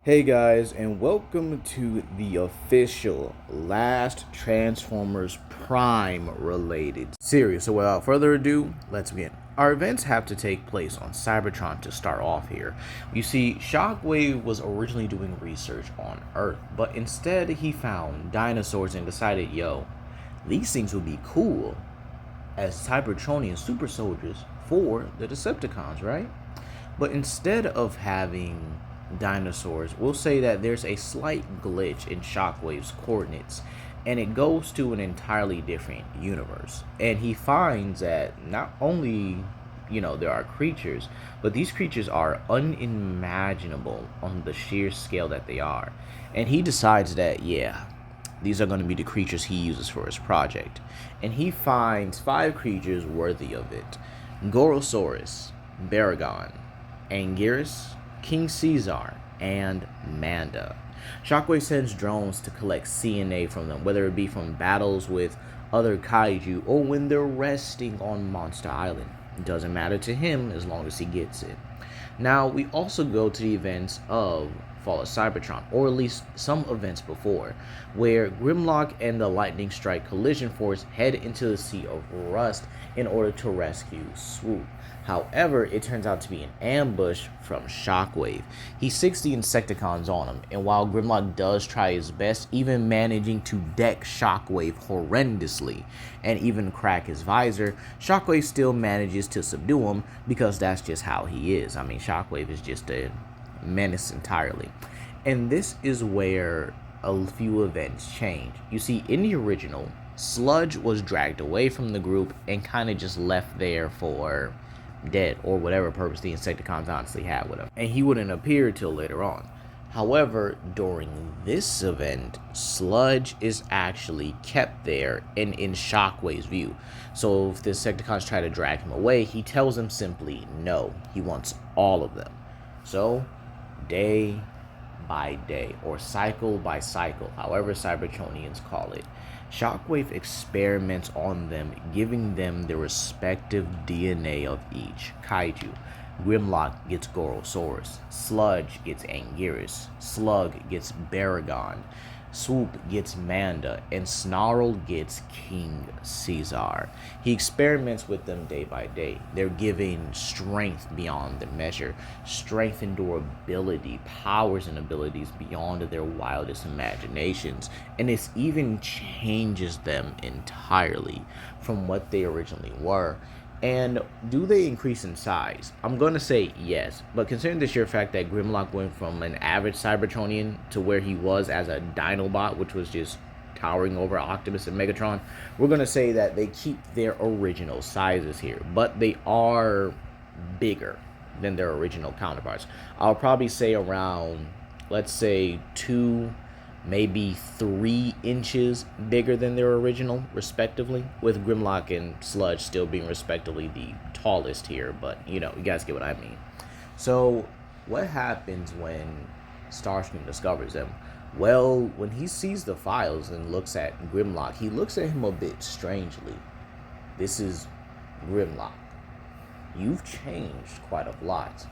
Hey guys, and welcome to the official last Transformers Prime related series. So without further ado, let's begin. Our events have to take place on Cybertron to start off here. You see, Shockwave was originally doing research on Earth, but instead he found dinosaurs and decided, yo, these things would be cool as Cybertronian super soldiers for the Decepticons, right? But instead of having dinosaurs, we'll say that there's a slight glitch in Shockwave's coordinates, and it goes to an entirely different universe. And he finds that not only, there are creatures, but these creatures are unimaginable on the sheer scale that they are. And he decides that, yeah, these are going to be the creatures he uses for his project. And he finds 5 creatures worthy of it: Gorosaurus, Baragon, Anguirus, King Caesar, and Manda. Shockwave sends drones to collect CNA from them, whether it be from battles with other Kaiju or when they're resting on Monster Island. It doesn't matter to him as long as he gets it. Now, we also go to the events of Fall of Cybertron, or at least some events before, where GRIMLOCK and the Lightning Strike Collision Force head into the Sea of Rust in order to rescue Swoop. However, it turns out to be an ambush from Shockwave. He sinks the Insecticons on him, and while GRIMLOCK does try his best, even managing to deck Shockwave horrendously and even crack his visor, Shockwave still manages to subdue him because that's just how he is. I mean, Shockwave is just a menace entirely. And this is where a few events change. You see, in the original, Sludge was dragged away from the group and kind of just left there for dead, or whatever purpose the Insecticons honestly had with him, and he wouldn't appear till later on. However, during this event, Sludge is actually kept there and in Shockwave's view. So if the Insecticons try to drag him away, he tells them simply no. He wants all of them. So, day by day, or cycle by cycle, however Cybertronians call it, Shockwave experiments on them, giving them the respective DNA of each Kaiju. GRIMLOCK gets Gorosaurus, Sludge gets Anguirus, Slug gets Baragon, Swoop gets Manda, and Snarl gets King Caesar. He experiments with them day by day. They're given strength beyond the measure, strength and durability, powers and abilities beyond their wildest imaginations, and this even changes them entirely from what they originally were. And do they increase in size? I'm going to say yes, but considering the sheer fact that GRIMLOCK went from an average Cybertronian to where he was as a Dinobot, which was just towering over Optimus and Megatron, we're going to say that they keep their original sizes here, but they are bigger than their original counterparts. I'll probably say around, let's say, 2, maybe 3 inches bigger than their original, respectively, with GRIMLOCK and Sludge still being respectively the tallest here, but you guys get what I mean. So what happens when Starscream discovers them? Well, when he sees the files and looks at GRIMLOCK, he looks at him a bit strangely. This is GRIMLOCK. You've changed quite a lot.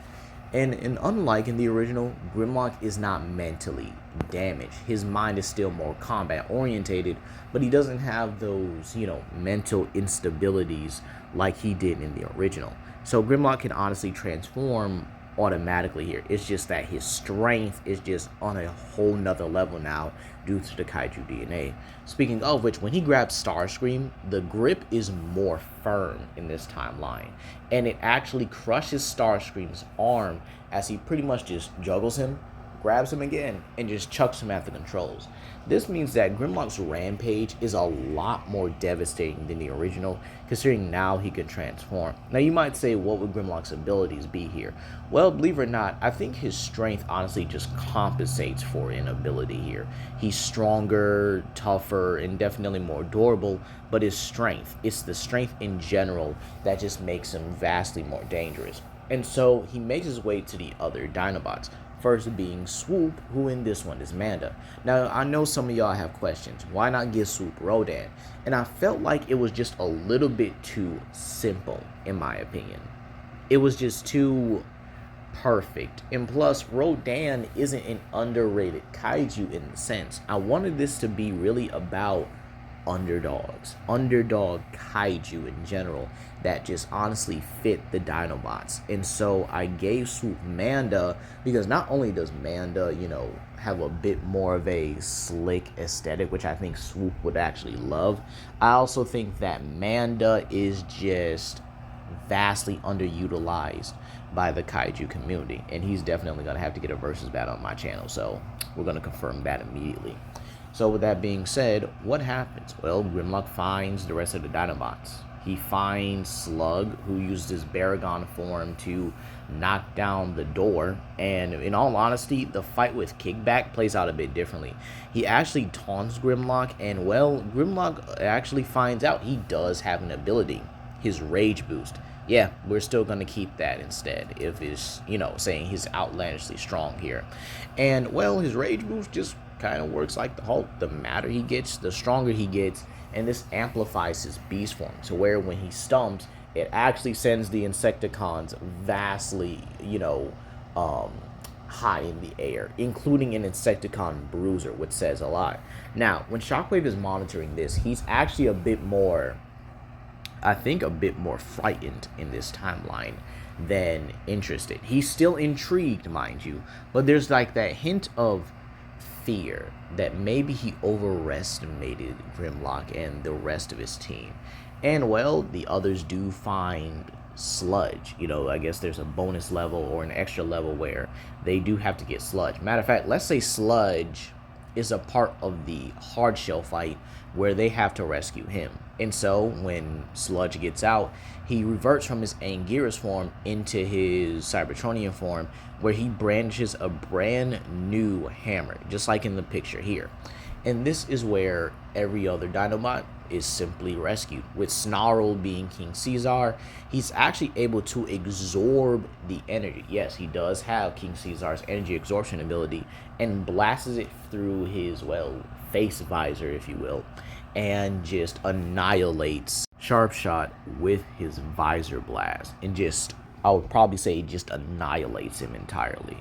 And unlike in the original, GRIMLOCK is not mentally damaged. His mind is still more combat orientated, but he doesn't have those, mental instabilities like he did in the original. So GRIMLOCK can honestly transform automatically here. It's just that his strength is just on a whole nother level now due to the Kaiju DNA. Speaking of which, when he grabs Starscream, the grip is more firm in this timeline, and it actually crushes Starscream's arm as he pretty much just juggles him, grabs him again, and just chucks him at the controls. This means that GRIMLOCK's rampage is a lot more devastating than the original, considering now he can transform. Now you might say, what would GRIMLOCK's abilities be here? Well, believe it or not, I think his strength honestly just compensates for an ability here. He's stronger, tougher, and definitely more durable, but his strength, it's the strength in general that just makes him vastly more dangerous. And so he makes his way to the other Dinobots. First being Swoop, who in this one is Manda. Now, I know some of y'all have questions. Why not give Swoop Rodan? And I felt like it was just a little bit too simple, in my opinion. It was just too perfect. And plus, Rodan isn't an underrated kaiju in the sense. I wanted this to be really about underdogs, underdog kaiju in general that just honestly fit the Dinobots. And so I gave Swoop Manda because not only does Manda, have a bit more of a slick aesthetic, which I think Swoop would actually love. I also think that Manda is just vastly underutilized by the kaiju community, and he's definitely going to have to get a versus battle on my channel, so we're going to confirm that immediately. So with that being said, what happens? Well, Grimlock finds the rest of the Dinobots. He finds Slug, who used his Baragon form to knock down the door, and in all honesty, the fight with Kickback plays out a bit differently. He actually taunts Grimlock, and well, Grimlock actually finds out he does have an ability, his Rage Boost. Yeah, we're still going to keep that instead if it's, saying he's outlandishly strong here. And, well, his Rage Boost just kind of works like the Hulk. The madder he gets, the stronger he gets, and this amplifies his beast form. So where when he stumps, it actually sends the Insecticons vastly, high in the air, including an Insecticon bruiser, which says a lot. Now, when Shockwave is monitoring this, he's actually a bit more frightened in this timeline than interested. He's still intrigued, mind you, but there's like that hint of fear that maybe he overestimated Grimlock and the rest of his team. And well, the others do find Sludge. I guess there's a bonus level or an extra level where they do have to get Sludge. Matter of fact, let's say Sludge is a part of the hard shell fight where they have to rescue him. And so when Sludge gets out, he reverts from his Anguirus form into his Cybertronian form, where he brandishes a brand new hammer, just like in the picture here. And this is where every other Dinobot is simply rescued. With Snarl being King Caesar, he's actually able to absorb the energy. Yes, he does have King Caesar's energy absorption ability and blasts it through his, face visor, if you will, and just annihilates Sharpshot with his visor blast. And I would probably say just annihilates him entirely.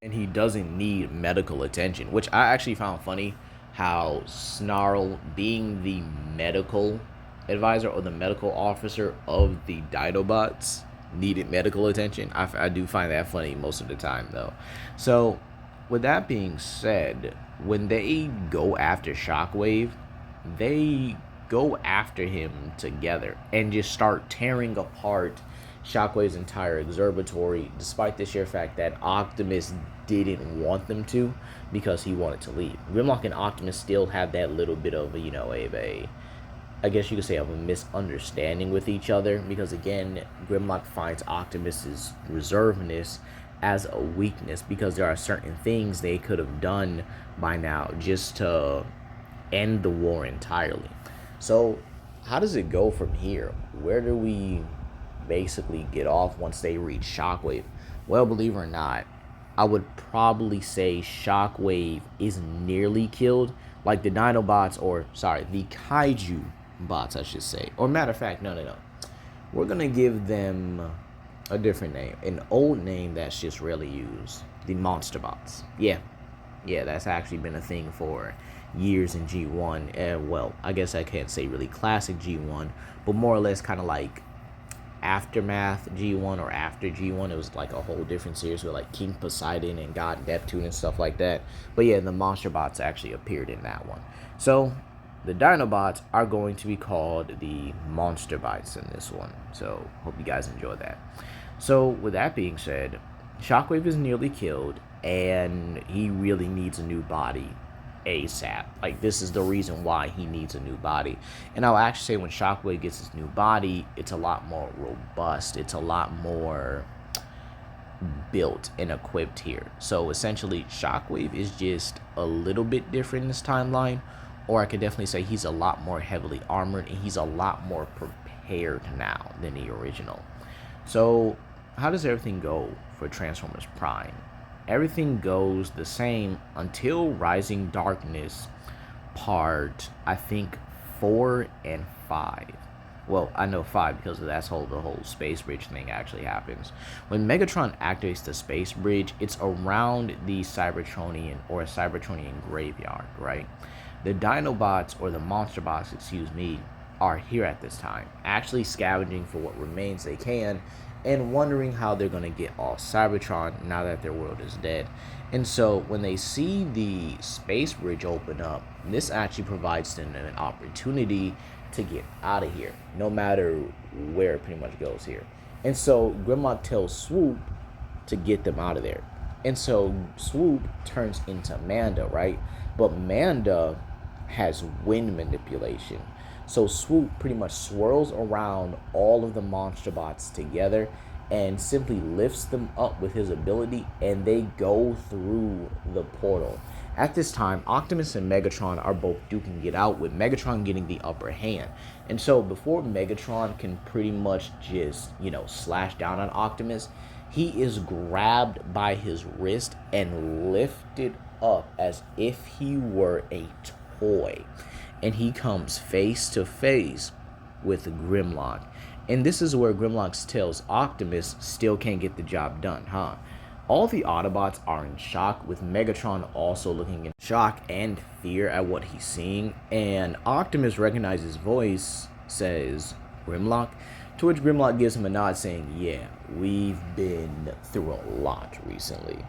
And he doesn't need medical attention, which I actually found funny, how Snarl, being the medical advisor or the medical officer of the Dinobots, needed medical attention. I do find that funny most of the time, though. So, with that being said, when they go after Shockwave, they go after him together and just start tearing apart Shockwave's entire observatory, despite the sheer fact that Optimus didn't want them to because he wanted to leave. Grimlock and Optimus still have that little bit of I guess you could say of a misunderstanding with each other, because again, Grimlock finds Optimus's reservedness as a weakness because there are certain things they could have done by now just to end the war entirely. So how does it go from here? Where do we basically get off once they reach Shockwave? Well, believe it or not, I would probably say Shockwave is nearly killed, like the Dinobots, or sorry, the Kaiju bots, I should say. Or matter of fact, no. We're gonna give them a different name, an old name that's just rarely used, the Monster Bots. Yeah, that's actually been a thing for years in G1, and well, I guess I can't say really classic G1, but more or less kind of like aftermath G1 or after G1. It was like a whole different series with like King Poseidon and God Neptune and stuff like that. But yeah, the Monster Bots actually appeared in that one. So the Dinobots are going to be called the Monster Bots in this one. So hope you guys enjoy that. So with that being said, Shockwave is nearly killed and he really needs a new body ASAP. Like, this is the reason why he needs a new body. And I'll actually say when Shockwave gets his new body, it's a lot more robust. It's a lot more built and equipped here. So essentially, Shockwave is just a little bit different in this timeline, or I could definitely say he's a lot more heavily armored and he's a lot more prepared now than the original. So how does everything go for Transformers Prime? Everything goes the same until Rising Darkness part, I think, 4 and 5. Well, I know 5 because that's how the whole space bridge thing actually happens. When Megatron activates the space bridge, it's around the Cybertronian or Cybertronian graveyard, right? The Dinobots, or the Monster Bots, excuse me, are here at this time, actually scavenging for what remains they can and wondering how they're going to get all Cybertron now that their world is dead. And so when they see the space bridge open up, this actually provides them an opportunity to get out of here, no matter where it pretty much goes here. And so Grimlock tells Swoop to get them out of there. And so Swoop turns into Manda, right? But Manda has wind manipulation. So Swoop pretty much swirls around all of the Monster Bots together and simply lifts them up with his ability, and they go through the portal. At this time, Optimus and Megatron are both duking it out, with Megatron getting the upper hand. And so before Megatron can pretty much just, slash down on Optimus, he is grabbed by his wrist and lifted up as if he were a toy. And he comes face to face with Grimlock. And this is where Grimlock tells Optimus still can't get the job done, huh? All the Autobots are in shock, with Megatron also looking in shock and fear at what he's seeing. And Optimus recognizes his voice, says, "Grimlock?" To which Grimlock gives him a nod saying, "Yeah, we've been through a lot recently."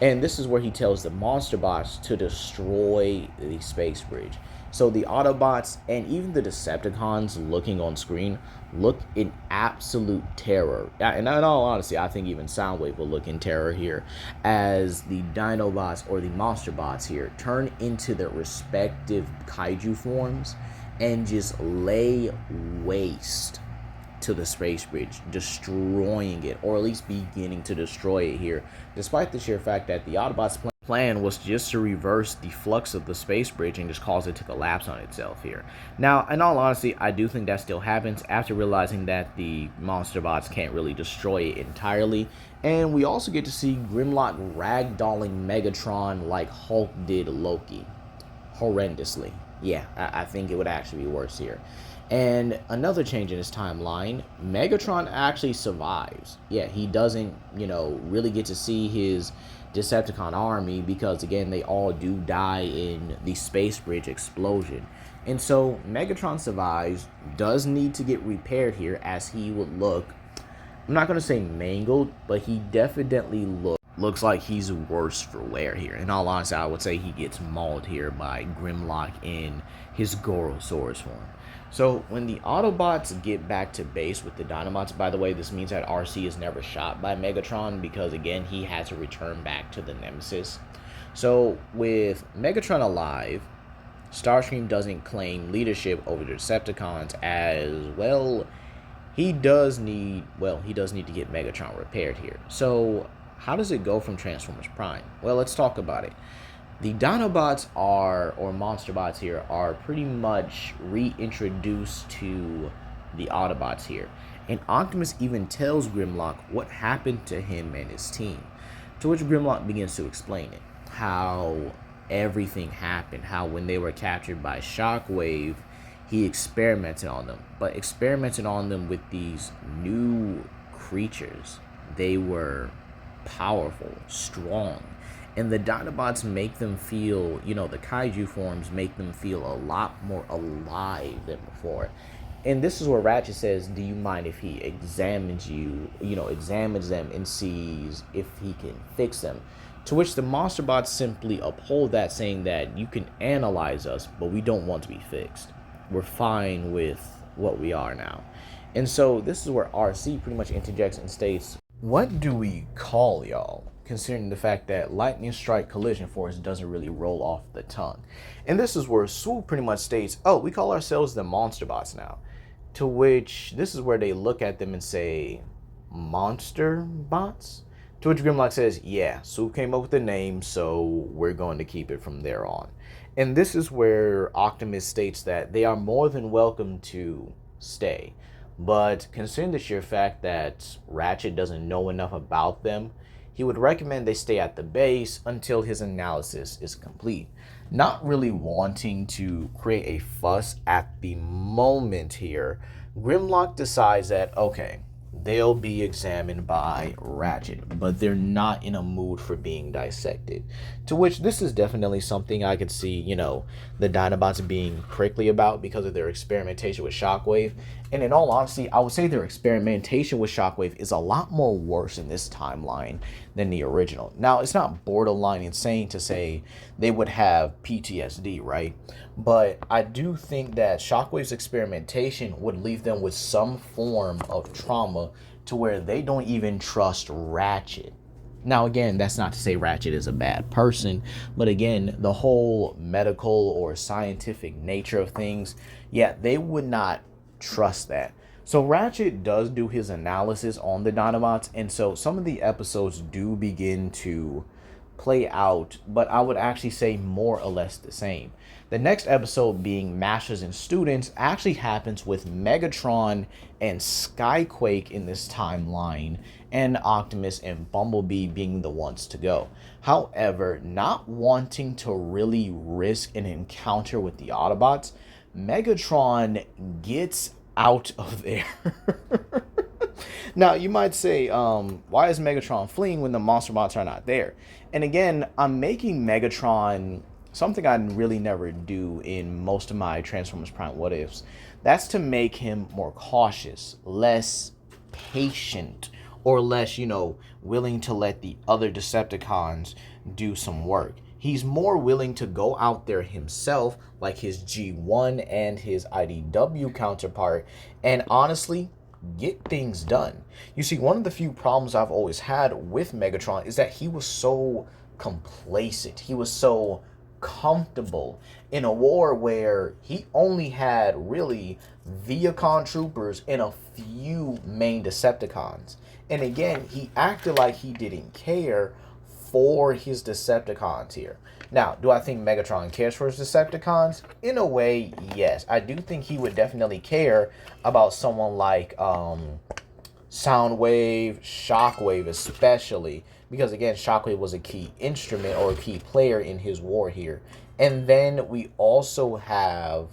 And this is where he tells the Monster Bots to destroy the space bridge. So the Autobots and even the Decepticons looking on screen look in absolute terror. And in all honesty, I think even Soundwave will look in terror here as the Dinobots, or the Monster Bots here, turn into their respective Kaiju forms and just lay waste to the space bridge, destroying it, or at least beginning to destroy it here, despite the sheer fact that the Autobots' plan was just to reverse the flux of the space bridge and just cause it to collapse on itself here. Now, in all honesty, I do think that still happens after realizing that the Monster Bots can't really destroy it entirely. And we also get to see Grimlock ragdolling Megatron like Hulk did Loki. Horrendously. Yeah, I think it would actually be worse here. And another change in his timeline, Megatron actually survives. Yeah, he doesn't, really get to see his Decepticon army because, again, they all do die in the space bridge explosion. And so Megatron survives, does need to get repaired here, as he would look, I'm not going to say mangled, but he definitely looks like he's worse for wear here. In all honesty, I would say he gets mauled here by Grimlock in his Gorosaurus form. So when the Autobots get back to base with the Dinobots, by the way, this means that RC is never shot by Megatron because, again, he has to return back to the Nemesis. So with Megatron alive, Starcream doesn't claim leadership over the Decepticons, as well. He does need to get Megatron repaired here. So how does it go from Transformers Prime? Well, let's talk about it. The Dinobots or Monster Bots here, are pretty much reintroduced to the Autobots here. And Optimus even tells Grimlock what happened to him and his team. To which Grimlock begins to explain it. How everything happened. How when they were captured by Shockwave, he experimented on them. But experimented on them with these new creatures. They were powerful, strong. And the Dinobots make them feel, the Kaiju forms make them feel a lot more alive than before. And this is where Ratchet says, do you mind if he examines examines them and sees if he can fix them? To which the Monster Bots simply uphold that, saying that you can analyze us, but we don't want to be fixed. We're fine with what we are now. And so this is where RC pretty much interjects and states, what do we call y'all? Considering the fact that Lightning Strike Collision Force doesn't really roll off the tongue. And this is where Swoop pretty much states, oh, we call ourselves the Monster Bots now. To which, this is where they look at them and say, Monster Bots? To which Grimlock says, yeah, Swoop came up with the name, so we're going to keep it from there on. And this is where Optimus states that they are more than welcome to stay. But considering the sheer fact that Ratchet doesn't know enough about them, he would recommend they stay at the base until his analysis is complete. Not really wanting to create a fuss at the moment here, Grimlock decides that, okay, they'll be examined by Ratchet, but they're not in a mood for being dissected. To which this is definitely something I could see, the Dinobots being prickly about because of their experimentation with Shockwave. And in all honesty, I would say their experimentation with Shockwave is a lot more worse in this timeline than the original. Now, it's not borderline insane to say they would have PTSD, right? But I do think that Shockwave's experimentation would leave them with some form of trauma to where they don't even trust Ratchet. Now, again, that's not to say Ratchet is a bad person, but again, the whole medical or scientific nature of things, yeah, they would not trust that. So Ratchet does do his analysis on the Dinobots, and so some of the episodes do begin to play out, but I would actually say more or less the same. The next episode, being Masters and Students, actually happens with Megatron and Skyquake in this timeline, and Optimus and Bumblebee being the ones to go. However, not wanting to really risk an encounter with the Autobots, Megatron gets out of there. Now, you might say, why is Megatron fleeing when the Monsterbots are not there? And again, I'm making Megatron something I really never do in most of my Transformers Prime What Ifs. That's to make him more cautious, less patient, or less, willing to let the other Decepticons do some work. He's more willing to go out there himself, like his G1 and his IDW counterpart, and honestly, get things done. You see, one of the few problems I've always had with Megatron is that he was so complacent. He was so comfortable in a war where he only had really Viacon troopers and a few main Decepticons. And again, he acted like he didn't care for his Decepticons here. Now, do I think Megatron cares for his Decepticons? In a way, yes. I do think he would definitely care about someone like Soundwave, Shockwave especially, because again, Shockwave was a key instrument or a key player in his war here. And then we also have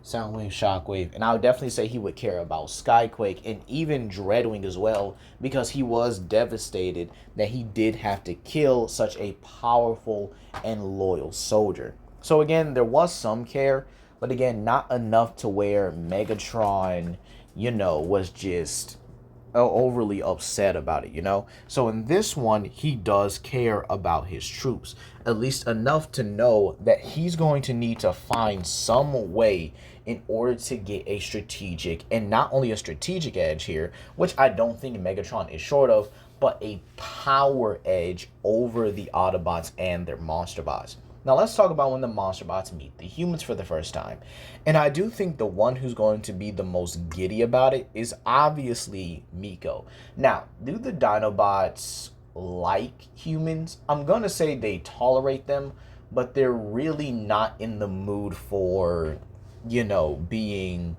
Soundwave, Shockwave, and I would definitely say he would care about Skyquake and even Dreadwing as well, because he was devastated that he did have to kill such a powerful and loyal soldier. So again, there was some care, but again, not enough to where Megatron, was just overly upset about it. So in this one, he does care about his troops, at least enough to know that he's going to need to find some way in order to get a strategic, and not only a strategic edge here, which I don't think Megatron is short of, but a power edge over the Autobots and their Monsterbots. Now let's talk about when the Monsterbots meet the humans for the first time. And I do think the one who's going to be the most giddy about it is obviously Miko. Now, do the Dinobots like humans? I'm going to say they tolerate them, but they're really not in the mood for, being,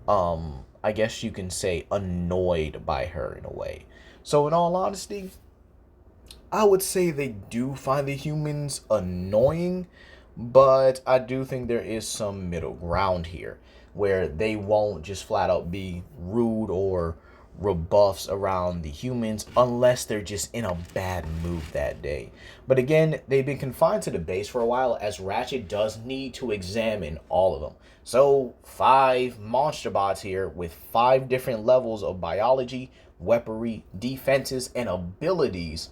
I guess you can say, annoyed by her in a way. So in all honesty, I would say they do find the humans annoying, but I do think there is some middle ground here where they won't just flat out be rude or rebuffs around the humans unless they're just in a bad mood that day. But again, they've been confined to the base for a while, as Ratchet does need to examine all of them. So 5 Monsterbots here with 5 different levels of biology, weaponry, defenses, and abilities.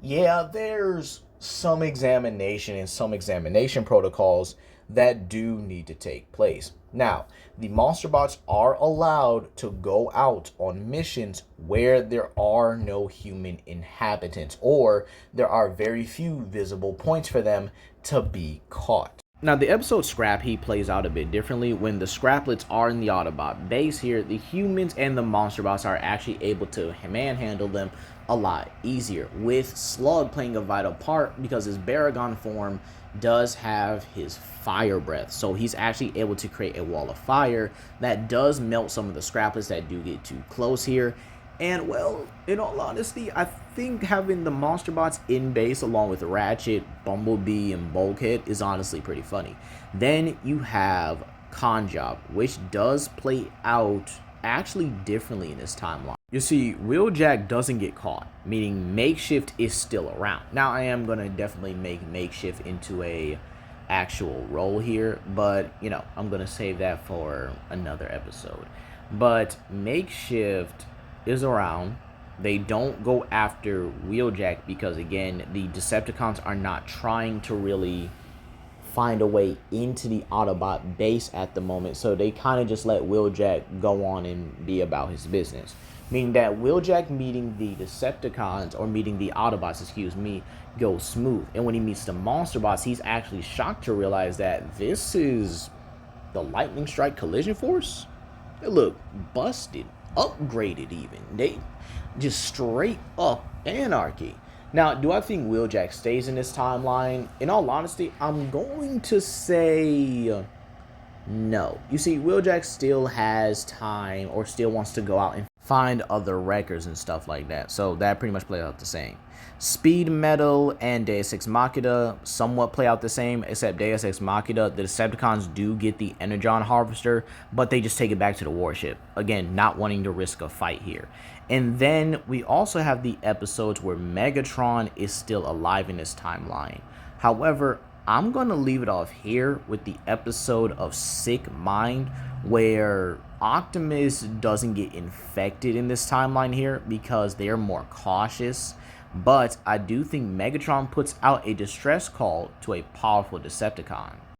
Yeah, there's some examination and some examination protocols that do need to take place. Now, the Monsterbots are allowed to go out on missions where there are no human inhabitants, or there are very few visible points for them to be caught. Now, the episode Scrap Heap plays out a bit differently. When the Scraplets are in the Autobot base here, the humans and the Monsterbots are actually able to manhandle them a lot easier, with Slug playing a vital part because his Baragon form does have his fire breath. So he's actually able to create a wall of fire that does melt some of the Scraplets that do get too close here. And, well, in all honesty, I think having the Monsterbots in base along with Ratchet, Bumblebee, and Bulkhead is honestly pretty funny. Then you have con job, which does play out actually differently in this timeline. You see, Wheeljack doesn't get caught, meaning Makeshift is still around. Now, I am going to definitely make Makeshift into a actual role here, but, you know, I'm going to save that for another episode. But Makeshift is around. They don't go after Wheeljack because, again, the Decepticons are not trying to really find a way into the Autobot base at the moment, so they kind of just let Wheeljack go on and be about his business. Meaning that Wheeljack meeting the Decepticons, or meeting the Autobots, excuse me, goes smooth. And when he meets the Monster Bots, he's actually shocked to realize that this is the Lightning Strike Collision Force. They look busted, upgraded even. They just straight up anarchy. Now, do I think Wheeljack stays in this timeline? In all honesty, I'm going to say no. You see, Wheeljack still has time, or still wants to go out and find other records and stuff like that. So that pretty much plays out the same. Speed Metal and Deus Ex Machina somewhat play out the same, except Deus Ex Machina, the Decepticons do get the Energon Harvester, but they just take it back to the warship. Again, not wanting to risk a fight here. And then we also have the episodes where Megatron is still alive in this timeline. However, I'm going to leave it off here with the episode of Sick Mind, where Optimus doesn't get infected in this timeline here because they're more cautious. But I do think Megatron puts out a distress call to a powerful Decepticon.